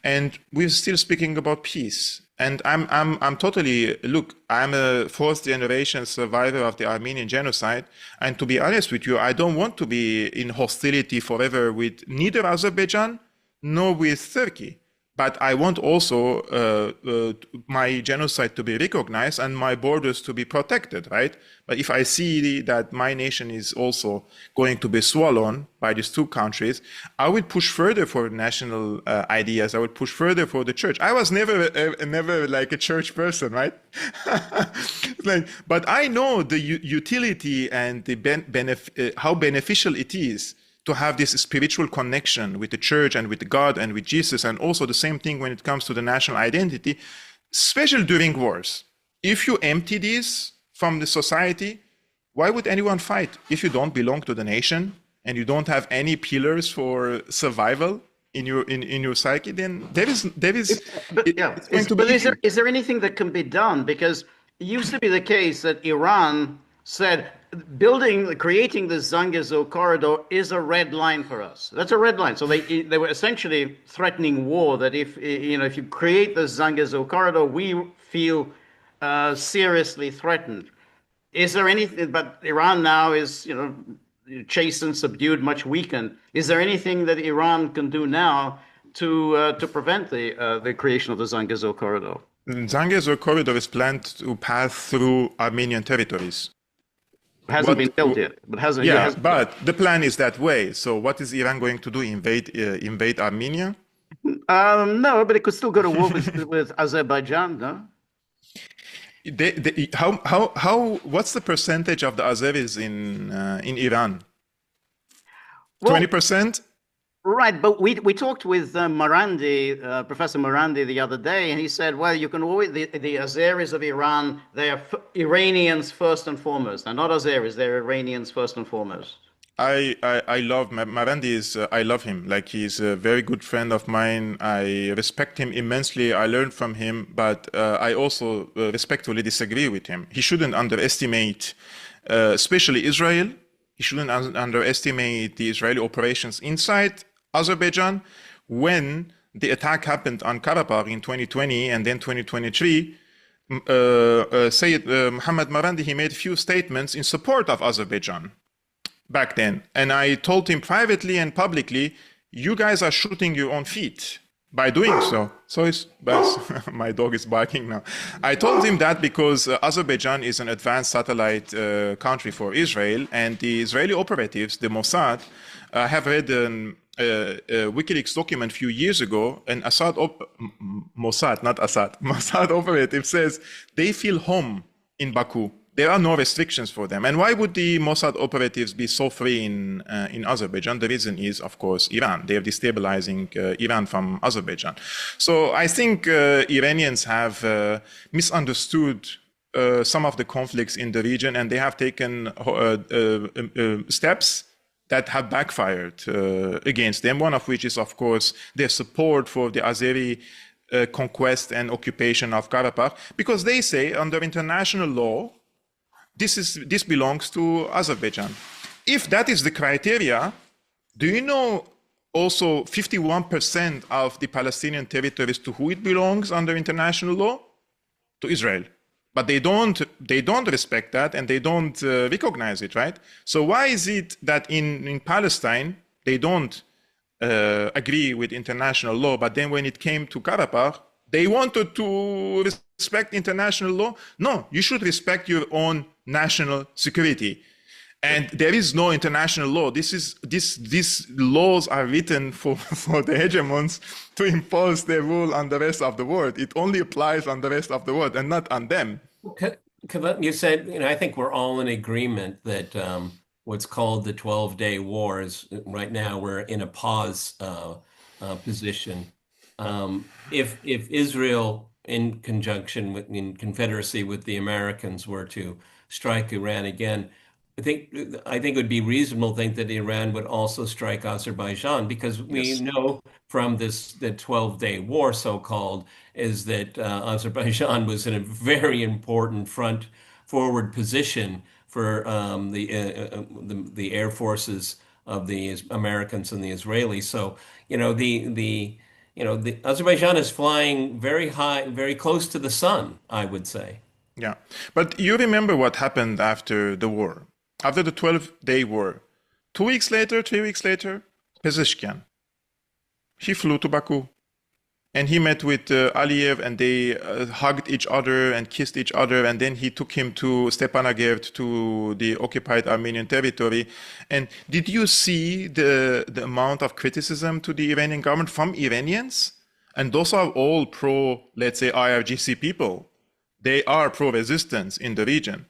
And we're still speaking about peace. And I'm totally, look, I'm a fourth generation survivor of the Armenian genocide. And to be honest with you, I don't want to be in hostility forever with neither Azerbaijan nor with Turkey. But I want also my genocide to be recognized and my borders to be protected, right? But if I see that my nation is also going to be swallowed by these two countries, I would push further for national ideas. I would push further for the church. I was never like a church person, right? But I know the utility and the how beneficial it is to have this spiritual connection with the church and with God and with Jesus, and also the same thing when it comes to the national identity, especially during wars. If you empty this from the society, why would anyone fight? If you don't belong to the nation and you don't have any pillars for survival in your psyche, then is there anything that can be done? Because it used to be the case that Iran said creating the Zangezur corridor is a red line for us. That's a red line. So they were essentially threatening war, that if you create the Zangezur corridor, we feel seriously threatened. Is there anything? But Iran now is chastened, subdued, much weakened. Is there anything that Iran can do now to prevent the creation of the Zangezur corridor? The Zangezur corridor is planned to pass through Armenian territories. Hasn't been built yet, but hasn't. Yeah, but the plan is that way. So what is Iran going to do? Invade Armenia? No, but it could still go to war with Azerbaijan, no? what's the percentage of the Azeris in Iran? Well, 20%? right, but we talked with Morandi, Professor Morandi, the other day, and he said, well, you can always the Azeris of Iran, they are Iranians first and foremost. They're not Azeris, they're Iranians first and foremost. I love Marandi is I love him, like he's a very good friend of mine. I respect him immensely. I learned from him, but I also respectfully disagree with him. He shouldn't underestimate, especially Israel. He shouldn't underestimate the Israeli operations inside Azerbaijan. When the attack happened on Karabakh in 2020 and then 2023, Sayyid Mohammad Marandi, he made a few statements in support of Azerbaijan back then. And I told him privately and publicly, you guys are shooting your own feet by doing so. So my dog is barking now. I told him that because Azerbaijan is an advanced satellite country for Israel, and the Israeli operatives, the Mossad, have read a WikiLeaks document a few years ago, and Mossad, not Assad, Mossad operative says they feel home in Baku. There are no restrictions for them. And why would the Mossad operatives be so free in Azerbaijan? The reason is, of course, Iran. They are destabilizing Iran from Azerbaijan. So I think Iranians have misunderstood some of the conflicts in the region, and they have taken steps that have backfired against them, one of which is, of course, their support for the Azeri conquest and occupation of Karabakh, because they say under international law, this belongs to Azerbaijan. If that is the criteria, do you know also 51% of the Palestinian territories to who it belongs under international law? To Israel. But they don't respect that, and they don't recognize it, right? So why is it that in Palestine they don't agree with international law, but then when it came to Karabakh, they wanted to respect international law? No, you should respect your own national security. And there is no international law. These laws are written for the hegemons to impose their rule on the rest of the world. It only applies on the rest of the world and not on them. You said, I think we're all in agreement that what's called the 12-day war is right now we're in a pause position. If Israel, in confederacy with the Americans, were to strike Iran again, I think it would be reasonable to think that Iran would also strike Azerbaijan, because we know from the 12-day war, so-called, is that Azerbaijan was in a very important front forward position for the air forces of the Americans and the Israelis. So the Azerbaijan is flying very high, very close to the sun, I would say. Yeah, but you remember what happened after the war, after the 12-day war. 2 weeks later, 3 weeks later, Pezeshkian, he flew to Baku. And he met with Aliyev, and they hugged each other and kissed each other. And then he took him to Stepanakert, to the occupied Armenian territory. And did you see the amount of criticism to the Iranian government from Iranians? And those are all pro, let's say, IRGC people. They are pro-resistance in the region.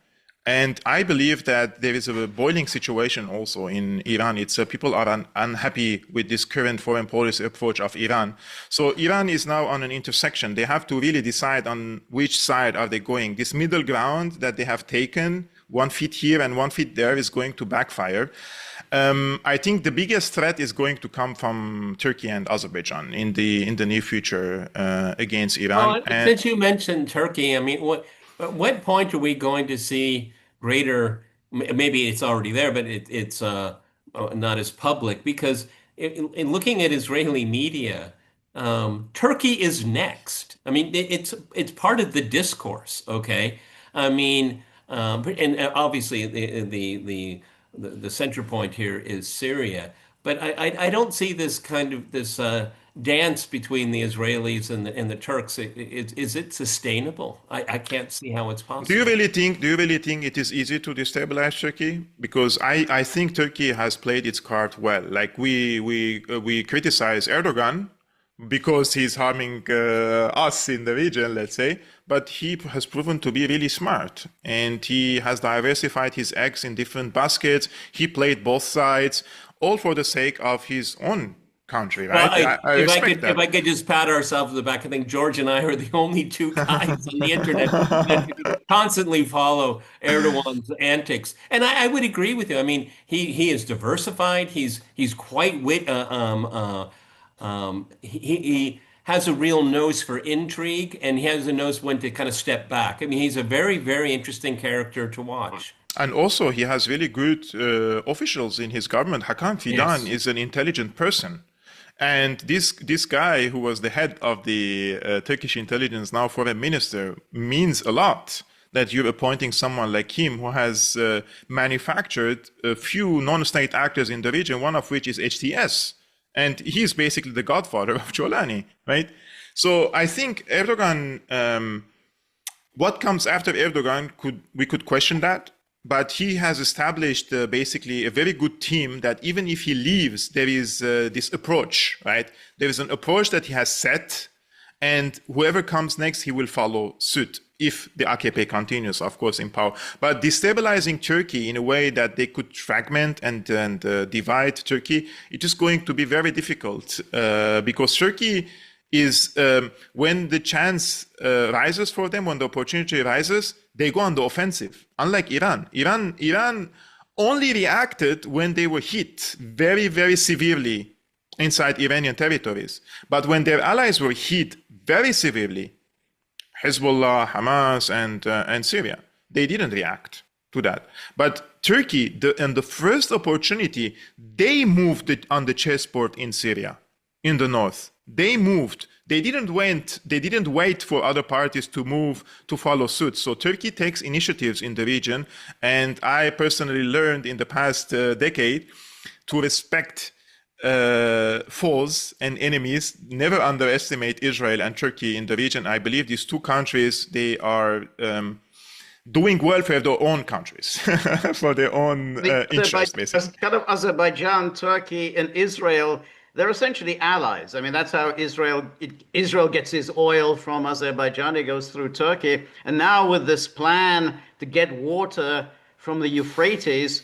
And I believe that there is a boiling situation also in Iran. People are unhappy with this current foreign policy approach of Iran. So Iran is now on an intersection. They have to really decide on which side are they going. This middle ground that they have taken, 1 foot here and 1 foot there, is going to backfire. I think the biggest threat is going to come from Turkey and Azerbaijan in the near future against Iran. Well, since you mentioned Turkey, I mean, at what point are we going to see greater, maybe it's already there, but it's not as public, because in looking at Israeli media, Turkey is next. I mean, it's part of the discourse, okay? I mean, and obviously the center point here is Syria, but I don't see this kind of dance between the Israelis and the Turks. Is it sustainable? I can't see how it's possible. Do you really think it is easy to destabilize Turkey? Because I think Turkey has played its card well. Like we criticize Erdogan because he's harming us in the region, let's say. but he has proven to be really smart, and he has diversified his eggs in different baskets. He played both sides, all for the sake of his own country, Well, right? I respect if that. I could just pat ourselves on the back, I think George and I are the only two guys on the internet that constantly follow Erdogan's antics. And I would agree with you. I mean, he is diversified. He's quite he has a real nose for intrigue, and he has a nose when to kind of step back. I mean, he's a very, very interesting character to watch. And also, he has really good officials in his government. Hakan Fidan Yes. is an intelligent person. And this guy, who was the head of the Turkish intelligence, now foreign minister, means a lot that you're appointing someone like him, who has manufactured a few non-state actors in the region, one of which is HTS. And he's basically the godfather of Jolani, right? So I think Erdogan, what comes after Erdogan, we could question that. But he has established basically a very good team that even if he leaves, there is this approach, right? There is an approach that he has set, and whoever comes next, he will follow suit if the AKP continues, of course, in power. But destabilizing Turkey in a way that they could fragment and divide Turkey, it is going to be very difficult because Turkey is, when the chance rises for them, when the opportunity rises, they go on the offensive. Unlike Iran. Iran only reacted when they were hit very, very severely inside Iranian territories. But when their allies were hit very severely, Hezbollah, Hamas, and Syria, they didn't react to that. But Turkey, in the first opportunity, they moved it on the chessboard in Syria, in the north. They moved. They didn't wait for other parties to move to follow suit. So Turkey takes initiatives in the region, and I personally learned in the past decade to respect foes and enemies. Never underestimate Israel and Turkey in the region. I believe these two countries, they are doing well for their own countries, for their own interests, basically. Kind of Azerbaijan, Turkey, and Israel, they're essentially allies. I mean, that's how Israel gets his oil from Azerbaijan. It goes through Turkey. And now with this plan to get water from the Euphrates,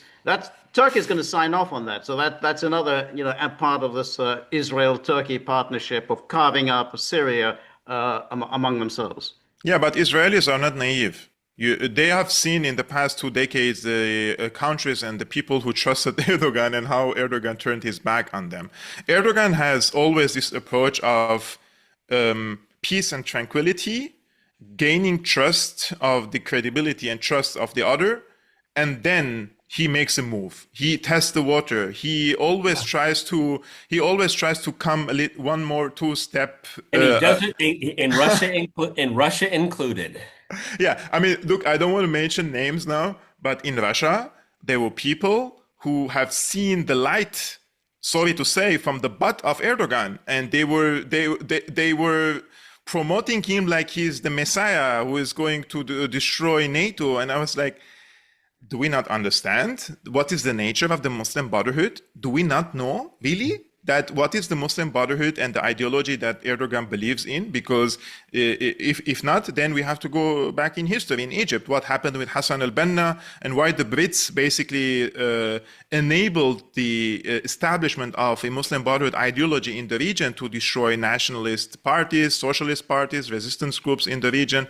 Turkey is going to sign off on that. So that's another, a part of this Israel-Turkey partnership of carving up Syria among themselves. Yeah, but Israelis are not naive. They have seen in the past 2 decades the countries and the people who trusted Erdogan and how Erdogan turned his back on them. Erdogan has always this approach of peace and tranquility, gaining trust of the credibility and trust of the other, and then he makes a move. He tests the water. He always tries to come one more 2-step. And he does it in Russia included. Yeah, I mean, look, I don't want to mention names now, but in Russia, there were people who have seen the light, sorry to say, from the butt of Erdogan, and they were promoting him like he's the Messiah who is going to destroy NATO. And I was like, do we not understand what is the nature of the Muslim Brotherhood? Do we not know, really, that what is the Muslim Brotherhood and the ideology that Erdogan believes in? Because if not, then we have to go back in history, in Egypt. What happened with Hassan al-Banna and why the Brits basically enabled the establishment of a Muslim Brotherhood ideology in the region to destroy nationalist parties, socialist parties, resistance groups in the region,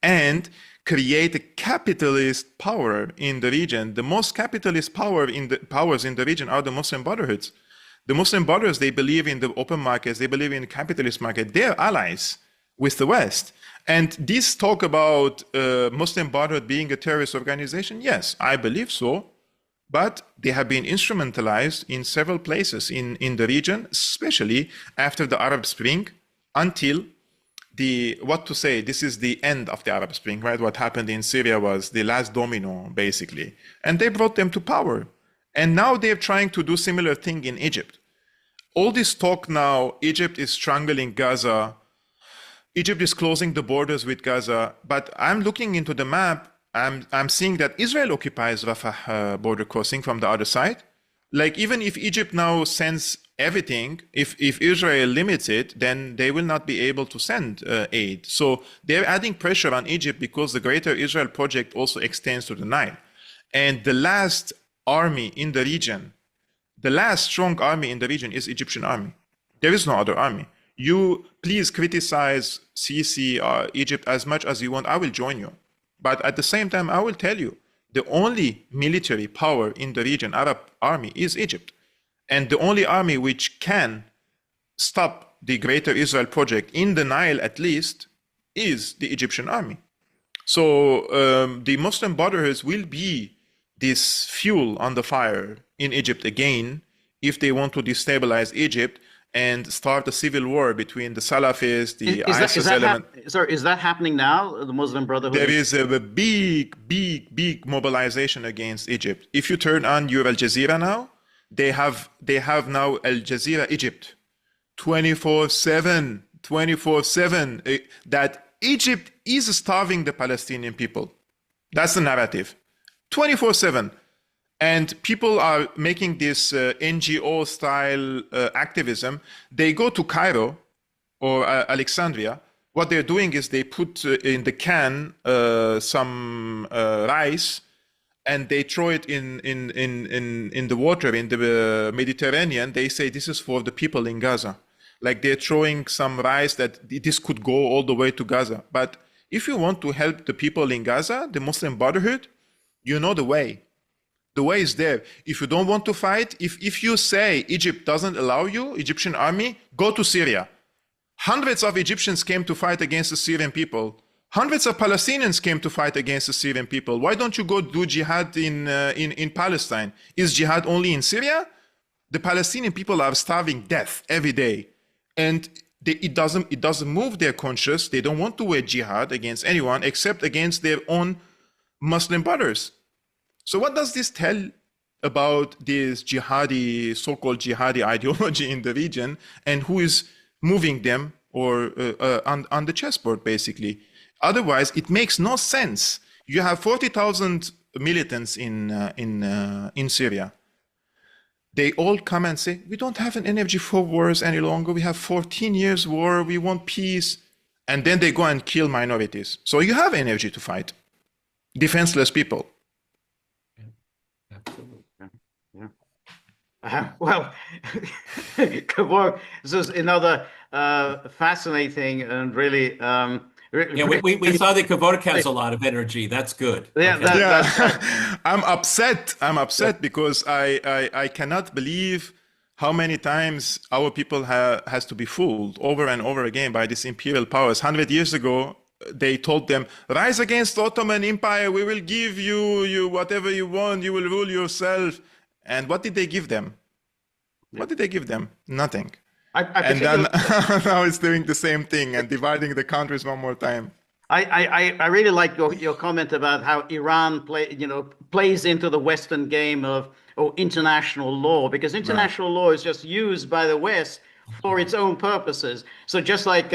and create a capitalist power in the region. The most capitalist powers in the region are the Muslim Brotherhoods. The Muslim Brothers, they believe in the open markets, they believe in the capitalist market. They're allies with the West. And this talk about Muslim Brotherhood being a terrorist organization, yes, I believe so. But they have been instrumentalized in several places in the region, especially after the Arab Spring, until this is the end of the Arab Spring, right? What happened in Syria was the last domino, basically. And they brought them to power. And now they're trying to do similar thing in Egypt. All this talk now, Egypt is strangling Gaza. Egypt is closing the borders with Gaza. But I'm looking into the map. I'm seeing that Israel occupies Rafah border crossing from the other side. Like, even if Egypt now sends everything, if Israel limits it, then they will not be able to send aid. So they're adding pressure on Egypt because the Greater Israel Project also extends to the Nile. And the last army in the region, the last strong army in the region is Egyptian army. There is no other army. You please criticize Sisi or Egypt as much as you want. I will join you. But at the same time, I will tell you, the only military power in the region, Arab army, is Egypt. And the only army which can stop the Greater Israel Project, in the Nile at least, is the Egyptian army. So the Muslim Brotherhood will be this fuel on the fire in Egypt again if they want to destabilize Egypt and start a civil war between the Salafists, the ISIS element. Is that happening now, the Muslim Brotherhood? There is a big mobilization against Egypt. If you turn on your Al Jazeera now, they have now Al Jazeera Egypt 24/7, that Egypt is starving the Palestinian people. That's the narrative. 24/7. And people are making this NGO style activism. They go to Cairo or Alexandria. What they're doing is they put in the can some rice, and they throw it in the water in the Mediterranean. They say this is for the people in Gaza. Like they're throwing some rice that this could go all the way to Gaza. But if you want to help the people in Gaza, the Muslim Brotherhood, you know the way. The way is there. If you don't want to fight, if you say Egypt doesn't allow you, Egyptian army, go to Syria. Hundreds of Egyptians came to fight against the Syrian people. Hundreds of Palestinians came to fight against the Syrian people. Why don't you go do jihad in Palestine? Is jihad only in Syria? The Palestinian people are starving death every day. And it doesn't move their conscience. They don't want to wage jihad against anyone except against their own Muslim brothers. So what does this tell about this jihadi, so-called jihadi ideology in the region, and who is moving them or on the chessboard, basically? Otherwise, it makes no sense. You have 40,000 militants in Syria. They all come and say, we don't have an energy for wars any longer. We have 14 years war. We want peace. And then they go and kill minorities. So you have energy to fight. Defenseless people. Well, Kevork, this is another fascinating and really. We saw that Kevork has a lot of energy. That's good. Yeah, Okay. that's I'm upset because I cannot believe how many times our people has to be fooled over and over again by these imperial powers. 100 years ago, they told them, rise against Ottoman Empire. We will give you whatever you want. You will rule yourself. And what did they give them? What did they give them? Nothing. And then now it's doing the same thing and dividing the countries one more time. I really like your comment about how Iran plays into the Western game of international law, because international law is just used by the West for its own purposes. So just like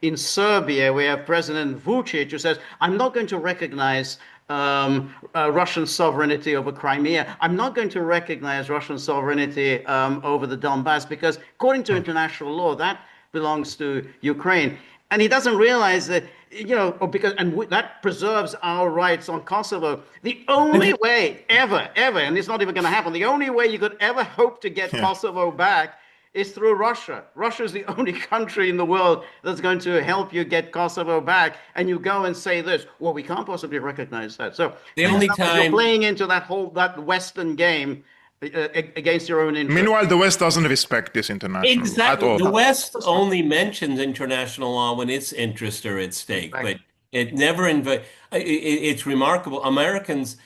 in Serbia, we have President Vučić who says, I'm not going to recognize Russian sovereignty over Crimea. I'm not going to recognize Russian sovereignty over the Donbass, because according to international law, that belongs to Ukraine. And he doesn't realize that, that preserves our rights on Kosovo. The only way ever, and it's not even going to happen, the only way you could ever hope to get Kosovo back is through Russia. Russia is the only country in the world that's going to help you get Kosovo back. And you go and say this, well, we can't possibly recognize that. So the only time you're playing into that Western game against your own interest. Meanwhile, the West doesn't respect this international law at all. The West only mentions international law when its interests are at stake, but it never it's remarkable. Americans,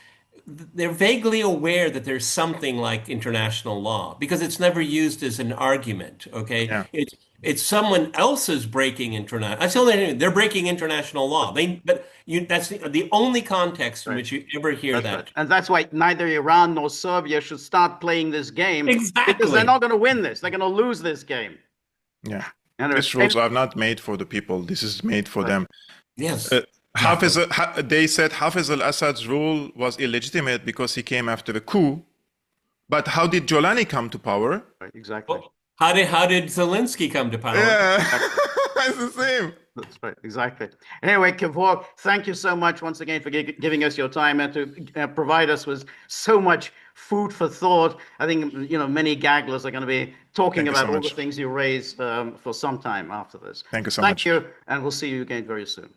they're vaguely aware that there's something like international law because it's never used as an argument. Okay, it's someone else's breaking international. That's the only thing. They're breaking international law. That's the only context in which you ever hear that. Right. And that's why neither Iran nor Serbia should start playing this game, because they're not going to win this. They're going to lose this game. Yeah, these rules are not made for the people. This is made for them. Yes. They said Hafez al-Assad's rule was illegitimate because he came after the coup. But how did Jolani come to power? Right, exactly. How did Zelensky come to power? Yeah, Exactly. it's the same. That's right, exactly. Anyway, Kevork, thank you so much once again for giving us your time and to provide us with so much food for thought. I think many gagglers are going to be talking Thank you so about all the much. things you raised for some time after this. Thank you so Thank much. you, and we'll see you again very soon.